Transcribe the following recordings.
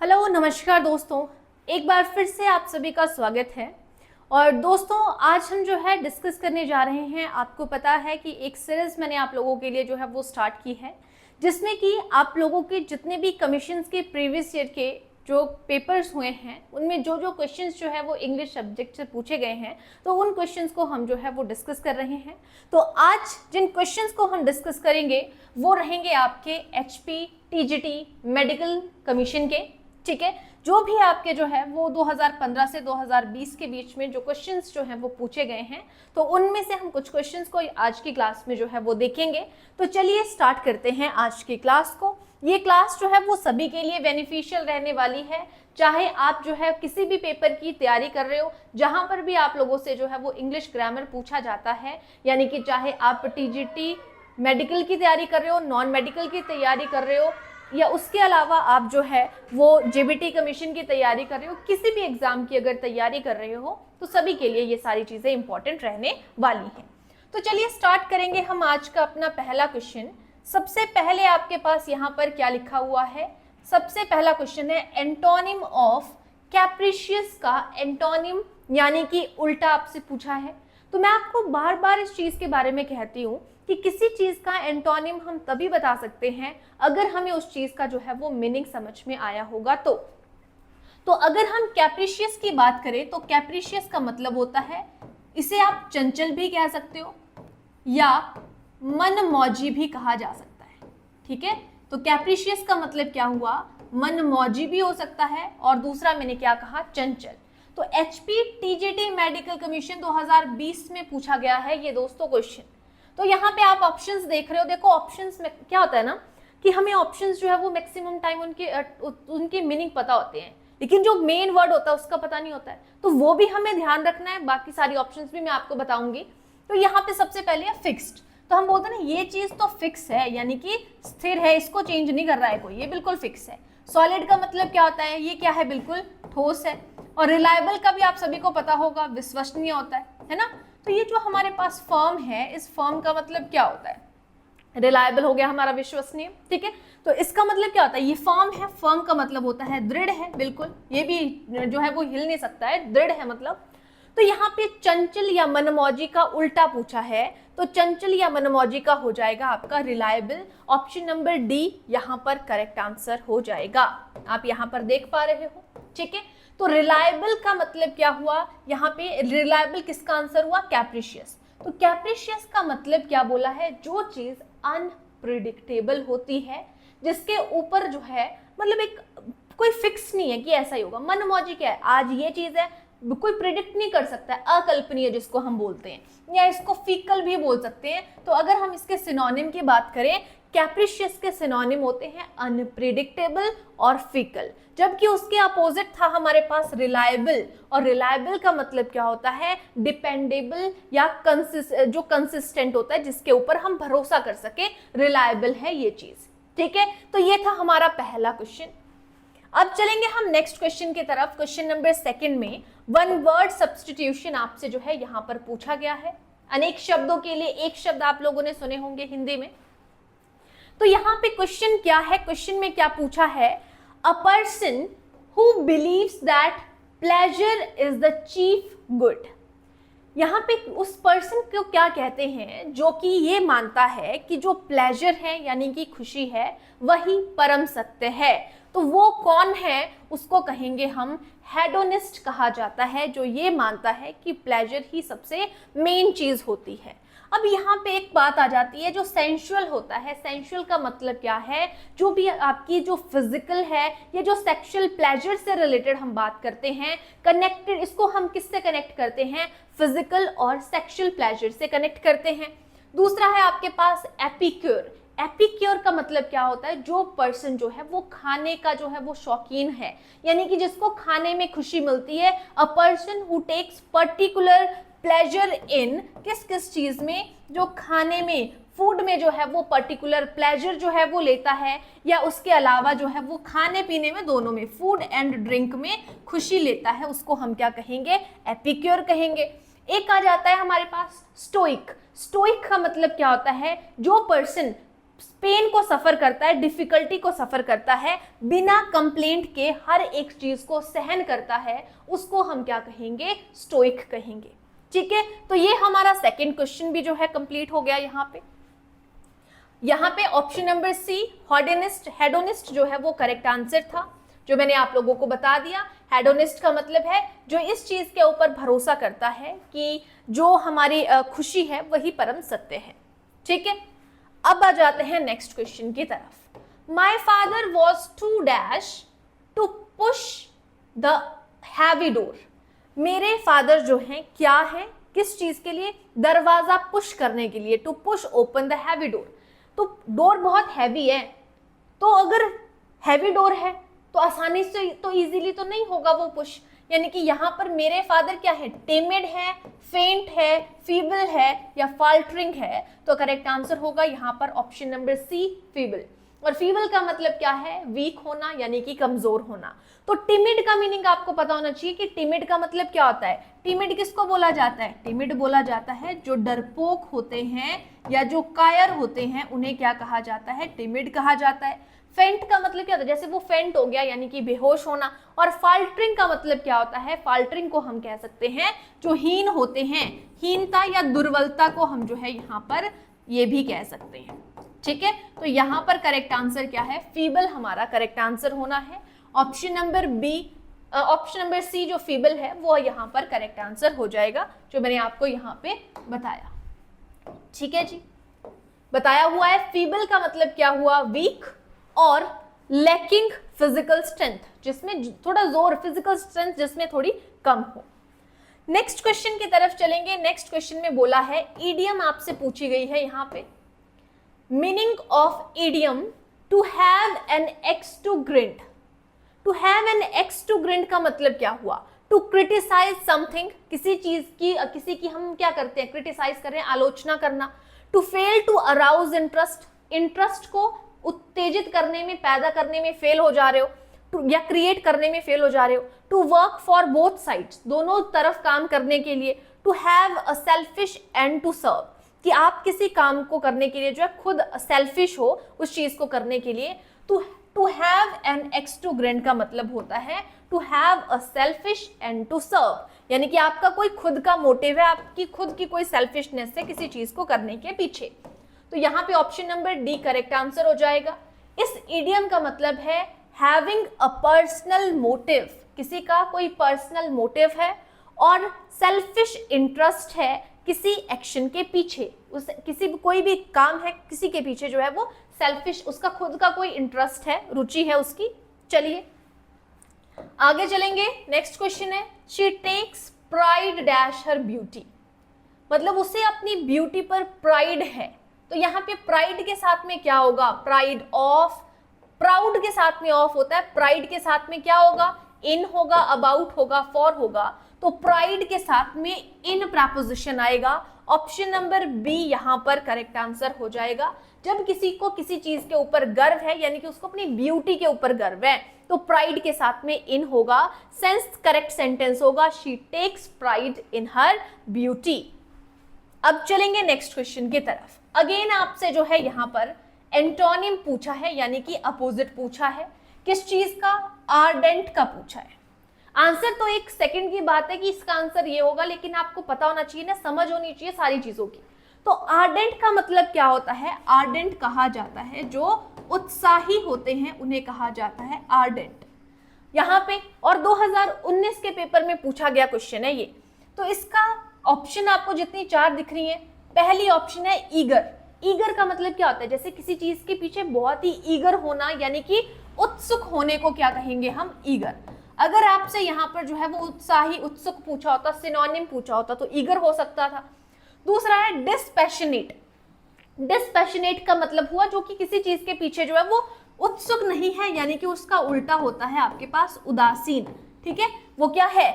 Hello नमस्कार दोस्तों, एक बार फिर से आप सभी का स्वागत है। और दोस्तों आज हम जो है डिस्कस करने जा रहे हैं, आपको पता है कि एक सीरीज मैंने आप लोगों के लिए जो है वो स्टार्ट की है, जिसमें कि आप लोगों के जितने भी कमीशंस के प्रीवियस ईयर के जो पेपर्स हुए हैं उनमें जो जो क्वेश्चंस जो है वो इंग्लिश सब्जेक्ट से पूछे गए हैं, तो उन क्वेश्चंस को हम जो है वो डिस्कस कर रहे हैं। तो आज जिन क्वेश्चंस को हम डिस्कस करेंगे वो रहेंगे आपके एचपी टीजीटी मेडिकल कमीशन के, ठीक है। जो भी आपके जो है वो 2015 से 2020 के बीच में जो क्वेश्चंस जो हैं वो पूछे गए हैं, तो उनमें से हम कुछ क्वेश्चंस को आज की क्लास में जो है वो देखेंगे। तो चलिए स्टार्ट करते हैं आज की क्लास को। ये क्लास जो है वो सभी के लिए बेनिफिशियल रहने वाली है, चाहे आप जो है किसी भी पेपर की तैयारी कर रहे हो, जहां पर भी आप लोगों से जो है वो इंग्लिश ग्रामर पूछा जाता है, यानी कि चाहे आप टीजीटी मेडिकल की तैयारी कर रहे हो, नॉन मेडिकल की तैयारी कर रहे हो, या उसके अलावा आप जो है वो जेबीटी कमीशन की तैयारी कर रहे हो, किसी भी एग्जाम की अगर तैयारी कर रहे हो, तो सभी के लिए ये सारी चीजें इंपॉर्टेंट रहने वाली हैं। तो चलिए स्टार्ट करेंगे हम आज का अपना पहला क्वेश्चन। सबसे पहले आपके पास यहाँ पर क्या लिखा हुआ है? सबसे पहला क्वेश्चन है एंटोनिम ऑफ कैप्रिशियस का एंटोनिम यानी कि उल्टा आपसे पूछा है। तो मैं आपको बार बार इस चीज के बारे में कहती हूँ कि किसी चीज का एंटोनिम हम तभी बता सकते हैं अगर हमें उस चीज का जो है वो मीनिंग समझ में आया होगा। तो अगर हम कैप्रिशियस की बात करें तो कैप्रिशियस का मतलब होता है, इसे आप चंचल भी कह सकते हो या मनमौजी भी कहा जा सकता है, ठीक है। तो कैप्रिशियस का मतलब क्या हुआ? मनमौजी भी हो सकता है, और दूसरा मैंने क्या कहा? चंचल। तो एचपी टीजीटी मेडिकल कमीशन 2020 में पूछा गया है ये दोस्तों क्वेश्चन। तो यहाँ पे आप ऑप्शंस देख रहे हो, देखो ऑप्शंस में क्या होता है ना कि हमें ऑप्शंस जो है वो मैक्सिमम टाइम उनके मीनिंग पता होते हैं, लेकिन जो मेन वर्ड होता है उसका पता नहीं होता है, तो वो भी हमें ध्यान रखना है। बाकी सारी ऑप्शंस भी मैं आपको बताऊंगी। तो यहाँ पे सबसे पहले है फिक्स्ड। तो हम बोलते हैं ना ये चीज तो फिक्स है, यानी कि स्थिर है, इसको चेंज नहीं कर रहा है कोई, ये बिल्कुल फिक्स है। सॉलिड का मतलब क्या होता है? ये क्या है? बिल्कुल ठोस है। और रिलायबल का भी आप सभी को पता होगा, विश्वसनीय होता है ना। तो ये जो हमारे पास फर्म है, इस फर्म का मतलब क्या होता है? रिलायबल हो गया हमारा विश्वसनीय, ठीक है। तो इसका मतलब क्या होता है? ये फर्म है, फर्म का मतलब होता है दृढ़ है, बिल्कुल, ये भी जो है वो हिल नहीं सकता है, दृढ़ है मतलब। तो यहाँ पे चंचल या मनमौजी का उल्टा पूछा है, तो चंचल या मनमौजी का हो जाएगा आपका रिलायबल। ऑप्शन नंबर डी यहाँ पर करेक्ट आंसर हो जाएगा। आप यहाँ पर देख पा रहे हो, ठीक है। तो रिलायबल का मतलब क्या हुआ? यहाँ पे रिलायबल किसका आंसर हुआ? कैप्रिशियस। तो कैप्रिशियस का मतलब क्या बोला है? जो चीज अनप्रिडिक्टेबल होती है, जिसके ऊपर जो है मतलब एक कोई फिक्स नहीं है कि ऐसा ही होगा। मनमौजी क्या है? आज ये चीज है, कोई प्रिडिक्ट नहीं कर सकता है, अकल्पनीय जिसको हम बोलते हैं, या इसको फीकल भी बोल सकते हैं। तो अगर हम इसके सिनोनिम की बात करें, कैप्रिशियस के सिनोनिम होते हैं अनप्रिडिक्टेबल और फीकल, जबकि उसके अपोजिट था हमारे पास रिलायबल। और रिलायबल का मतलब क्या होता है? डिपेंडेबल या जो कंसिस्टेंट होता है, जिसके ऊपर हम भरोसा कर सके, रिलायबल है ये चीज, ठीक है। तो ये था हमारा पहला क्वेश्चन। अब चलेंगे हम नेक्स्ट क्वेश्चन की तरफ। क्वेश्चन नंबर सेकंड में वन वर्ड सब्स्टिट्यूशन आपसे जो है यहाँ पर पूछा गया है। अनेक शब्दों के लिए एक शब्द आप लोगों ने सुने होंगे हिंदी में। तो यहाँ पे क्वेश्चन क्या है? क्वेश्चन में क्या पूछा है? A person who believes that pleasure is the chief good. यहाँ पे उस पर्सन को क्या कहते हैं जो कि ये मानता है कि जो प्लेजर है यानी कि खुशी है वही परम सत्य है। तो वो कौन है? उसको कहेंगे हम हेडोनिस्ट कहा जाता है, जो ये मानता है कि प्लेजर ही सबसे मेन चीज होती है। अब यहाँ पे एक बात आ जाती है, जो सेंशुअल होता है। सेंशुअल का मतलब क्या है? जो भी आपकी जो फिजिकल है या जो सेक्सुअल प्लेजर से रिलेटेड हम बात करते हैं, कनेक्टेड, इसको हम किससे कनेक्ट करते हैं? फिजिकल और सेक्सुअल प्लेजर से कनेक्ट करते हैं। दूसरा है आपके पास एपिक्योर। एपिक्योर का मतलब क्या होता है? जो पर्सन जो है वो खाने का जो है वो शौकीन है, यानी कि जिसको खाने में खुशी मिलती है। A person who takes particular pleasure in, किस किस चीज में? जो खाने में, फूड में जो है वो पर्टिकुलर प्लेजर जो है वो लेता है, या उसके अलावा जो है वो खाने पीने में, दोनों में, फूड एंड ड्रिंक में खुशी लेता है, उसको हम क्या कहेंगे? एपिक्योर कहेंगे। एक आ जाता है हमारे पास स्टोइक। स्टोइक का मतलब क्या होता है? जो पर्सन पेन को सफर करता है, डिफिकल्टी को सफर करता है, बिना कंप्लेंट के हर एक चीज को सहन करता है, उसको हम क्या कहेंगे? स्टोइक कहेंगे। ठीक है, तो ये हमारा सेकंड क्वेश्चन भी जो है कंप्लीट हो गया। यहाँ पे ऑप्शन नंबर सी हेडोनिस्ट जो है वो करेक्ट आंसर था, जो मैंने आप लोगों को बता दिया। हेडोनिस्ट का मतलब है जो इस चीज के ऊपर भरोसा करता है कि जो हमारी खुशी है वही परम सत्य है। ठीक है, अब आ जाते हैं नेक्स्ट क्वेश्चन की तरफ। My father was to dash to push the heavy door. मेरे फादर जो हैं क्या है, किस चीज के लिए? दरवाजा पुश करने के लिए, to push open the heavy door. तो डोर बहुत हैवी है, तो अगर हैवी डोर है तो आसानी से तो इजीली तो नहीं होगा वो पुश। यानी कि यहाँ पर मेरे फादर क्या है? टिमिड है, फेंट है, फीबल है या फाल्टरिंग है। तो करेक्ट आंसर होगा यहाँ पर ऑप्शन नंबर सी, फीबल। और फीबल का मतलब क्या है? वीक होना यानी कि कमजोर होना। तो टिमिड का मीनिंग आपको पता होना चाहिए कि टिमिड का मतलब क्या होता है। टिमिड किसको बोला जाता है? टिमिड बोला जाता है जो डरपोक होते हैं या जो कायर होते हैं, उन्हें क्या कहा जाता है? टिमिड कहा जाता है। फेंट का मतलब क्या होता है? जैसे वो फेंट हो गया यानी कि बेहोश होना। और फाल्टरिंग का मतलब क्या होता है? फाल्टरिंग को हम कह सकते हैं जो हीन होते हैं, हीनता या दुर्बलता को हम जो है यहाँ पर ये भी कह सकते हैं। ठीक है, तो यहाँ पर करेक्ट आंसर क्या है? फीबल हमारा करेक्ट आंसर होना है। Option number B, option number C जो फीबल है वो यहाँ पर करेक्ट आंसर हो जाएगा, जो मैंने आपको यहाँ पे बताया। ठीक है जी, बताया हुआ है। फीबल का मतलब क्या हुआ? वीक और लैकिंग फिजिकल स्ट्रेंथ, जिसमें थोड़ा जोर, फिजिकल स्ट्रेंथ जिसमें थोड़ी कम हो। नेक्स्ट क्वेश्चन की तरफ चलेंगे। नेक्स्ट क्वेश्चन में बोला है, ईडियम आपसे पूछी गई है यहाँ पे। Meaning of idiom to have an axe to grind. To have an axe to grind का मतलब क्या हुआ? टू क्रिटिसाइज समथिंग, किसी चीज की, किसी की हम क्या करते हैं? क्रिटिसाइज कर रहे हैं, आलोचना करना। To fail to arouse interest, interest को उत्तेजित करने में, पैदा करने में फेल हो जा रहे हो या क्रिएट करने में फेल हो जा रहे हो। To work for both sides, दोनों तरफ काम करने के लिए। To have a selfish end to serve, कि आप किसी काम को करने के लिए जो है खुद सेल्फिश हो उस चीज को करने के लिए। To have an axe to grind का मतलब होता है to have a selfish end to serve, यानी कि आपका कोई खुद का मोटिव है, आपकी खुद की कोई सेल्फिशनेस है किसी चीज को करने के पीछे। तो यहाँ पे option number D correct answer हो जाएगा। इस इडियम का मतलब है हैविंग अ पर्सनल मोटिव, किसी का कोई पर्सनल मोटिव है, और सेल्फिश इंटरेस्ट है किसी एक्शन के पीछे, उस किसी कोई भी काम है किसी के पीछे जो है वो सेल्फिश, उसका खुद का कोई इंटरेस्ट है, रुचि है उसकी। चलिए आगे चलेंगे। नेक्स्ट क्वेश्चन है, she takes pride dash her beauty, मतलब उसे अपनी ब्यूटी पर प्राइड है। तो यहाँ पे प्राइड के साथ में क्या होगा? प्राइड ऑफ, प्राउड के साथ में ऑफ होता है, प्राइड के साथ में क्या होगा? इन होगा, अबाउट होगा, फॉर होगा। तो प्राइड के साथ में इन प्रपोजिशन आएगा। ऑप्शन नंबर बी यहाँ पर करेक्ट आंसर हो जाएगा। जब किसी को किसी चीज के ऊपर गर्व है, यानी कि उसको अपनी ब्यूटी के ऊपर गर्व है, तो प्राइड के साथ में इन होगा। सेंस करेक्ट सेंटेंस होगा, she takes pride in her beauty. अब चलेंगे नेक्स्ट क्वेश्चन की तरफ। अगेन आपसे जो है यहाँ पर एंटोनिम पूछा है, यानी कि अपोजिट पूछा है। किस चीज का? आर्डेंट का पूछा है। आंसर तो एक सेकंड की बात है कि इसका आंसर ये होगा, लेकिन आपको पता होना चाहिए ना, समझ होनी चाहिए सारी चीजों की। तो आर्डेंट का मतलब क्या होता है? आर्डेंट कहा जाता है जो उत्साही होते हैं, उन्हें कहा जाता है आर्डेंट। यहाँ पे और 2019 के पेपर में पूछा गया क्वेश्चन है ये। तो इसका ऑप्शन आपको जितनी 4 दिख रही है, पहली ऑप्शन है ईगर। ईगर का मतलब क्या होता है? जैसे किसी चीज के पीछे बहुत ही ईगर होना, यानी कि उत्सुक होने को क्या कहेंगे हम? ईगर। अगर आपसे यहाँ पर जो है वो उत्साही, उत्सुक पूछा होता, सिनोनिम पूछा होता, तो ईगर हो सकता था। दूसरा है डिस्पैशनेट। डिस्पैशनेट का मतलब हुआ जो कि किसी चीज के पीछे जो है वो उत्सुक नहीं है, यानी कि उसका उल्टा होता है आपके पास उदासीन। ठीक है, वो क्या है?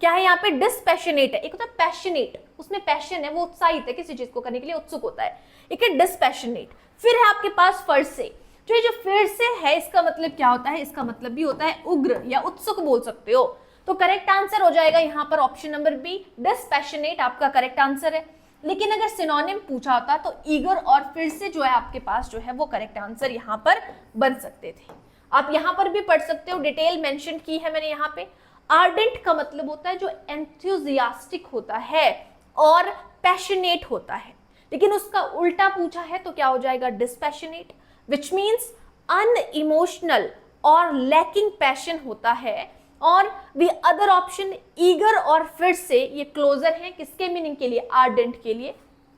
क्या है यहाँ पे? डिस्पैशनेट है। एक होता है पैशनेट, उसमें पैशन है, वो उत्साहित है, किसी चीज को करने के लिए उत्सुक होता है। एक है डिस्पैशनेट। फिर है आपके पास फिर से, जो ये जो फिर से है इसका मतलब क्या होता है? इसका मतलब भी होता है उग्र या उत्सुक बोल सकते हो। तो करेक्ट आंसर हो जाएगा यहाँ पर ऑप्शन नंबर बी, डिस्पैशनेट आपका करेक्ट आंसर है। लेकिन अगर सिनोनिम पूछा होता तो ईगर और फिर से जो है आपके पास जो है वो करेक्ट आंसर यहाँ पर बन सकते थे। आप यहाँ पर भी पढ़ सकते हो, डिटेल मेंशन की है मैंने यहाँ पे। आर्डेंट का मतलब होता है जो एंथुजियास्टिक होता है और पैशनेट होता है, लेकिन उसका उल्टा पूछा है तो क्या हो जाएगा, डिस्पैशनेट, विच मीन्स अनइमोशनल और लैकिंग पैशन होता है। और द अदर ऑप्शन ईगर और फिर से ये क्लोजर है किसके मीनिंग के लिए, आर्डेंट के लिए।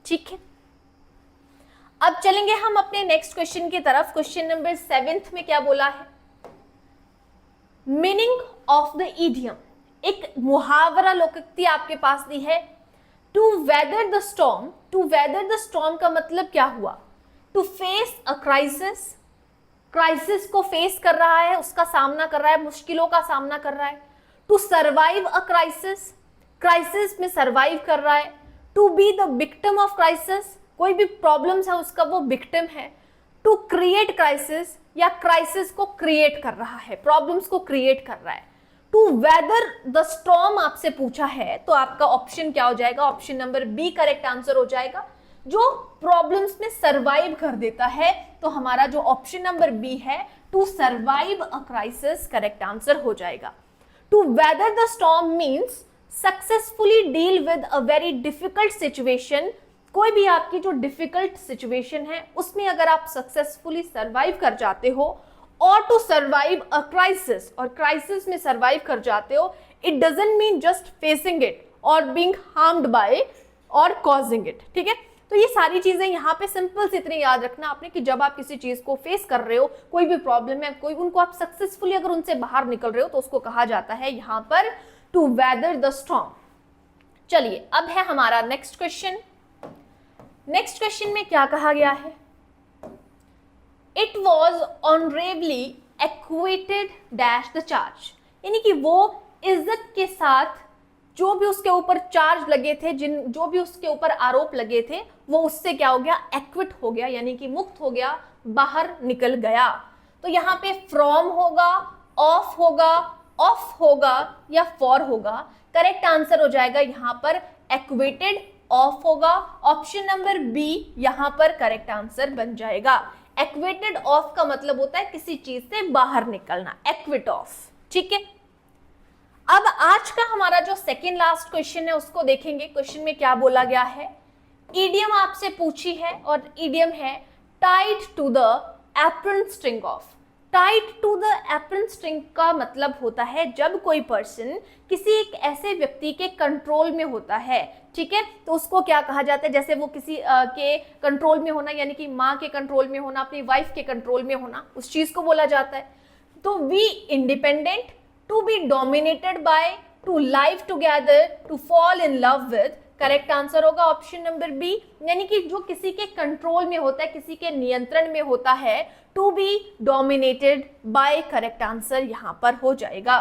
ठीक है, अब चलेंगे हम अपने नेक्स्ट क्वेश्चन की तरफ। क्वेश्चन नंबर 7 में क्या बोला है, मीनिंग ऑफ द इडियम, एक मुहावरा लोकोक्ति आपके पास दी है, to weather the storm. To weather the storm का मतलब क्या हुआ, to face a crisis, crisis को फेस कर रहा है, उसका सामना कर रहा है, मुश्किलों का सामना कर रहा है। To survive a crisis, crisis में सर्वाइव कर रहा है। To be the victim of crisis, कोई भी प्रॉब्लम्स है उसका वो विक्टिम है। टू क्रिएट क्राइसिस, या क्राइसिस को क्रिएट कर रहा है, प्रॉब्लम्स को क्रिएट कर रहा है। टू वेदर द स्टॉर्म आपसे पूछा है तो आपका ऑप्शन क्या हो जाएगा, option number B correct answer हो जाएगा, जो प्रॉब्लम्स में सर्वाइव कर देता है। तो हमारा जो ऑप्शन नंबर बी है, to survive a crisis, correct answer हो जाएगा। To weather the storm means successfully deal with a very difficult situation, कोई भी आपकी जो डिफिकल्ट सिचुएशन है उसमें अगर आप सक्सेसफुली सर्वाइव कर जाते हो, और टू सर्वाइव अ क्राइसिस, और क्राइसिस में सर्वाइव कर जाते हो, it doesn't mean just facing it और बीइंग हार्म्ड बाय और कॉजिंग इट। ठीक है, तो ये सारी चीजें यहाँ पे सिंपल से इतनी याद रखना आपने कि जब आप किसी चीज को फेस कर रहे हो, कोई भी प्रॉब्लम है, कोई उनको आप सक्सेसफुली अगर उनसे बाहर निकल रहे हो तो उसको कहा जाता है यहाँ पर टू वेदर द स्टॉर्म। चलिए अब है हमारा नेक्स्ट क्वेश्चन। नेक्स्ट क्वेश्चन में क्या कहा गया है, it was honourably acquitted dash the charge, यानी कि वो इज्जत के साथ जो भी उसके ऊपर चार्ज लगे थे, जो भी उसके ऊपर आरोप लगे थे, वो उससे क्या हो गया, एक्विट हो गया, यानी कि मुक्त हो गया, बाहर निकल गया। तो यहाँ पे फ्रॉम होगा, ऑफ होगा या फॉर होगा, करेक्ट आंसर हो जाएगा यहाँ पर एक्वेटेड ऑफ होगा, ऑप्शन नंबर बी यहाँ पर करेक्ट आंसर बन जाएगा। एक्वेटेड ऑफ का मतलब होता है किसी चीज से बाहर निकलना, एक्विट ऑफ। ठीक है, अब आज का हमारा जो सेकेंड लास्ट क्वेश्चन है उसको देखेंगे। क्वेश्चन में क्या बोला गया है, ईडियम आपसे पूछी है और ईडियम है tied to the apron string of. Tied to the apron string का मतलब होता है जब कोई पर्सन किसी एक ऐसे व्यक्ति के कंट्रोल में होता है, ठीक है, तो उसको क्या कहा जाता है, जैसे वो किसी के कंट्रोल में होना, यानी कि माँ के कंट्रोल में होना, अपनी वाइफ के कंट्रोल में होना, उस चीज को बोला जाता है। तो we independent, to be dominated by, to live together, to fall in love with, correct answer होगा ऑप्शन नंबर बी, यानी कि जो किसी के कंट्रोल में होता है, किसी के नियंत्रण में होता है, to be dominated by, correct answer यहां पर हो जाएगा।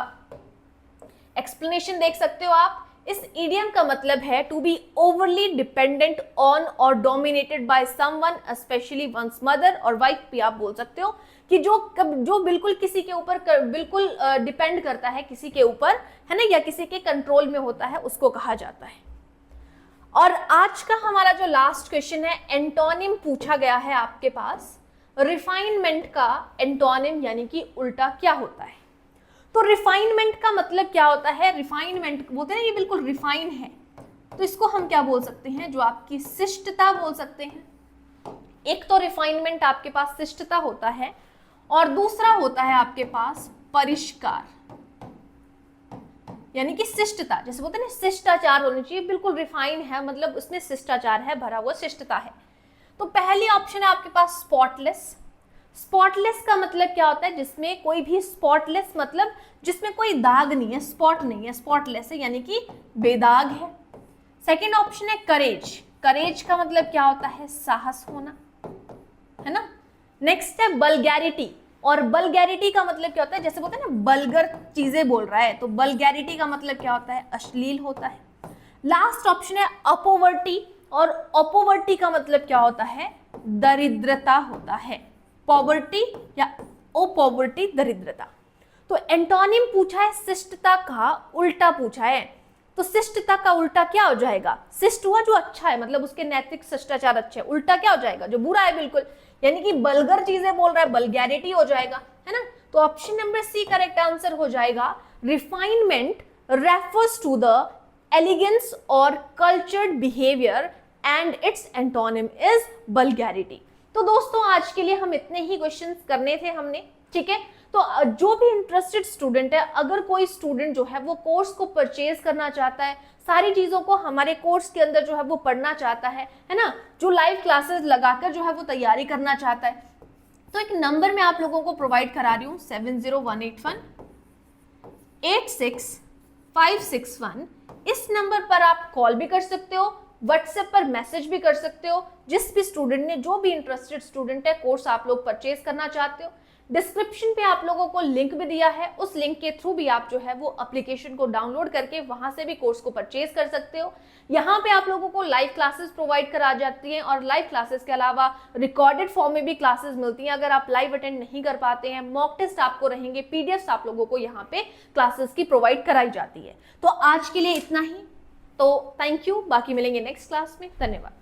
एक्सप्लेनेशन देख सकते हो आप, इस इडियम का मतलब है to be overly dependent on और dominated by someone, specially ones mother और वाइफ भी आप बोल सकते हो, कि जो बिल्कुल किसी के ऊपर बिल्कुल डिपेंड करता है किसी के ऊपर, है ना, या किसी के कंट्रोल में होता है, उसको कहा जाता है। और आज का हमारा जो लास्ट क्वेश्चन है, एंटोनिम पूछा गया है आपके पास, रिफाइनमेंट का एंटोनिम यानी कि उल्टा क्या होता है। तो रिफाइनमेंट का मतलब क्या होता है, रिफाइनमेंट बोलते हैं ये बिल्कुल रिफाइन है, तो इसको हम क्या बोल सकते हैं, जो आपकी शिष्टता बोल सकते हैं। एक तो रिफाइनमेंट आपके पास शिष्टता होता है और दूसरा होता है आपके पास परिष्कार, यानी कि शिष्टता, जैसे बोलते हैं ना शिष्टाचार होनी चाहिए, बिल्कुल रिफाइन है, मतलब उसमें शिष्टाचार है, भरा हुआ शिष्टता है। तो पहली ऑप्शन है आपके पास स्पॉटलेस। स्पॉटलेस का मतलब क्या होता है, जिसमें कोई भी, स्पॉटलेस मतलब जिसमें कोई दाग नहीं है, स्पॉट नहीं है, स्पॉटलेस है यानी कि बेदाग है। सेकंड ऑप्शन है करेज। करेज का मतलब क्या होता है, साहस होना, है ना। नेक्स्ट है बल्गैरिटी, और बल्गैरिटी का मतलब क्या होता है, जैसे बोलते हैं ना बल्गर चीजें बोल रहा है, तो बल्गैरिटी का मतलब क्या होता है, अश्लील होता है। लास्ट ऑप्शन है अपोवर्टी, और अपोवर्टी का मतलब क्या होता है, दरिद्रता होता है। पॉवर्टी या ओपॉवर्टी, दरिद्रता। तो एंटोनिम पूछा है शिष्टता का उल्टा पूछा है, तो शिष्टता का उल्टा क्या हो जाएगा? शिष्ट हुआ जो अच्छा है, मतलब उसके नैतिक शिष्टाचार अच्छे हैं। उल्टा क्या हो जाएगा? जो बुरा है बिल्कुल, यानी कि बलगर चीजें बोल रहा है, बल्गैरिटी हो जाएगा, है ना। तो option number C correct answer हो जाएगा। Refinement refers to the elegance और cultured behaviour and its antonym is vulgarity. तो दोस्तों आज के लिए हम इतने ही क्वेश्चंस करने थे हमने, ठीक है। तो जो भी इंटरेस्टेड स्टूडेंट है, अगर कोई स्टूडेंट जो है वो कोर्स को परचेज करना चाहता है, सारी चीजों को हमारे कोर्स के अंदर जो है वो पढ़ना चाहता है ना, जो लाइव क्लासेस लगाकर जो है वो तैयारी करना चाहता है, तो एक नंबर मैं आप लोगों को प्रोवाइड करा रही हूँ 70181865561। इस नंबर पर आप कॉल भी कर सकते हो, व्हाट्सएप पर मैसेज भी कर सकते हो। जिस भी स्टूडेंट ने, जो भी इंटरेस्टेड स्टूडेंट है, कोर्स आप लोग परचेज करना चाहते हो, डिस्क्रिप्शन पे आप लोगों को लिंक भी दिया है, उस लिंक के थ्रू भी आप जो है वो एप्लीकेशन को डाउनलोड करके वहां से भी कोर्स को परचेज कर सकते हो। यहाँ पे आप लोगों को लाइव क्लासेस प्रोवाइड करा जाती हैं और लाइव क्लासेस के अलावा रिकॉर्डेड फॉर्म में भी क्लासेस मिलती हैं। अगर आप लाइव अटेंड नहीं कर पाते हैं, मॉक टेस्ट आपको रहेंगे, पीडीएफ आप लोगों को यहाँ पे क्लासेस की प्रोवाइड कराई जाती है। तो आज के लिए इतना ही, तो थैंक यू, बाकी मिलेंगे नेक्स्ट क्लास में। धन्यवाद।